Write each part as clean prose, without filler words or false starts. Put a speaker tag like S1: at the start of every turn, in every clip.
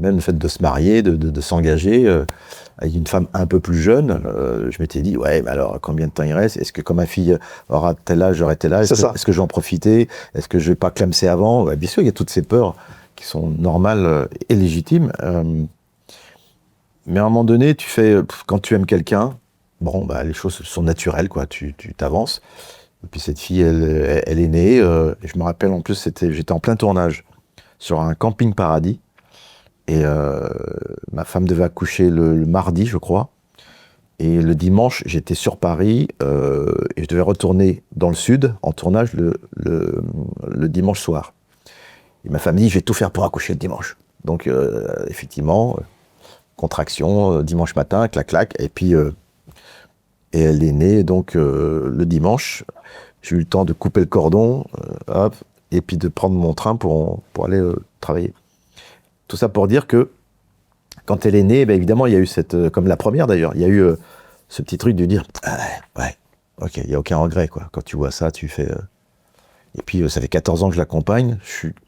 S1: Même le fait de se marier, de s'engager avec une femme un peu plus jeune, je m'étais dit, ouais, mais alors combien de temps il reste? Est-ce que quand ma fille aura tel âge, j'aurai tel âge? Est-ce que je vais en profiter? Est-ce que je vais pas clamser avant? Ouais, bien sûr, il y a toutes ces peurs qui sont normales et légitimes. Mais à un moment donné, quand tu aimes quelqu'un, bon, bah, les choses sont naturelles, quoi. Tu t'avances. Et puis cette fille, elle est née. Et je me rappelle, en plus, j'étais en plein tournage sur un camping paradis. Et ma femme devait accoucher le mardi, je crois. Et le dimanche, j'étais sur Paris et je devais retourner dans le sud en tournage le dimanche soir. Et ma femme dit, je vais tout faire pour accoucher le dimanche. Donc, effectivement, contraction, dimanche matin, clac, clac. Et puis, et elle est née donc le dimanche. J'ai eu le temps de couper le cordon, hop, et puis de prendre mon train pour aller travailler. Tout ça pour dire que quand elle est née, ben évidemment, il y a eu comme la première d'ailleurs, il y a eu ce petit truc de dire ah ouais, ok, il n'y a aucun regret, quoi. Quand tu vois ça, tu fais. Et puis ça fait 14 ans que je l'accompagne,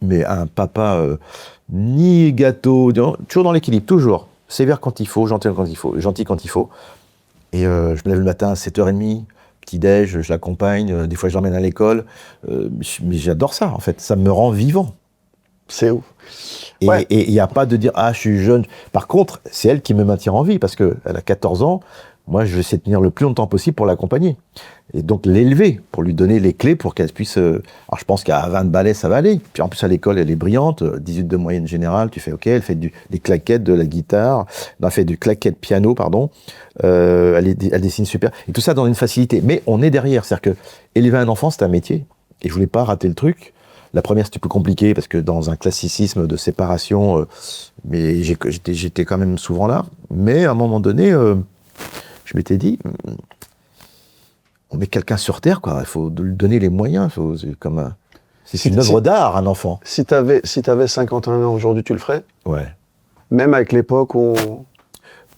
S1: mais un papa ni gâteau, toujours dans l'équilibre, toujours. Sévère quand il faut, gentil quand il faut, gentil quand il faut. Et je me lève le matin à 7h30, petit-déj, je l'accompagne, des fois je l'emmène à l'école. Mais j'adore ça, en fait, ça me rend vivant.
S2: C'est ouf.
S1: Et il n'y a pas de dire « Ah, je suis jeune ». Par contre, c'est elle qui me maintient en vie, parce qu'elle a 14 ans. Moi, je vais essayer de tenir le plus longtemps possible pour l'accompagner. Et donc, l'élever, pour lui donner les clés pour qu'elle puisse... Alors, je pense qu'à 20 balais, ça va aller. Puis en plus, à l'école, elle est brillante. 18 de moyenne générale, tu fais OK. Elle fait des claquettes, de la guitare. Elle fait du claquette piano, pardon. Elle dessine super. Et tout ça dans une facilité. Mais on est derrière. C'est-à-dire que élever un enfant, c'est un métier. Et je voulais pas rater le truc. La première, c'était plus compliqué parce que dans un classicisme de séparation, mais j'étais quand même souvent là. Mais à un moment donné, je m'étais dit, on met quelqu'un sur Terre, quoi. Il faut lui donner les moyens. C'est une œuvre d'art, un enfant.
S2: Si t'avais 51 ans aujourd'hui, tu le ferais?
S1: Ouais.
S2: Même avec l'époque où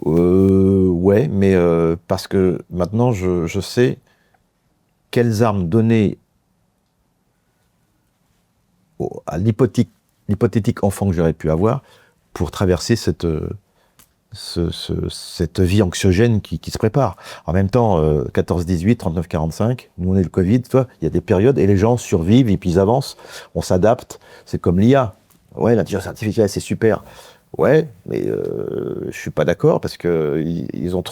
S1: ouais, mais parce que maintenant, je sais quelles armes donner à l'hypothétique enfant que j'aurais pu avoir pour traverser cette vie anxiogène qui se prépare. En même temps, 14-18, 39-45, nous on est le Covid, il y a des périodes et les gens survivent et puis ils avancent, on s'adapte, c'est comme l'IA. Ouais, l'intelligence artificielle, c'est super. Ouais, mais je suis pas d'accord parce que ils ont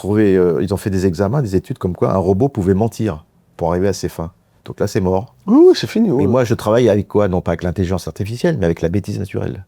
S1: fait des examens, des études comme quoi un robot pouvait mentir pour arriver à ses fins. Donc là, c'est mort.
S2: oui, c'est fini.
S1: Et moi, je travaille avec quoi? Non pas avec l'intelligence artificielle, mais avec la bêtise naturelle.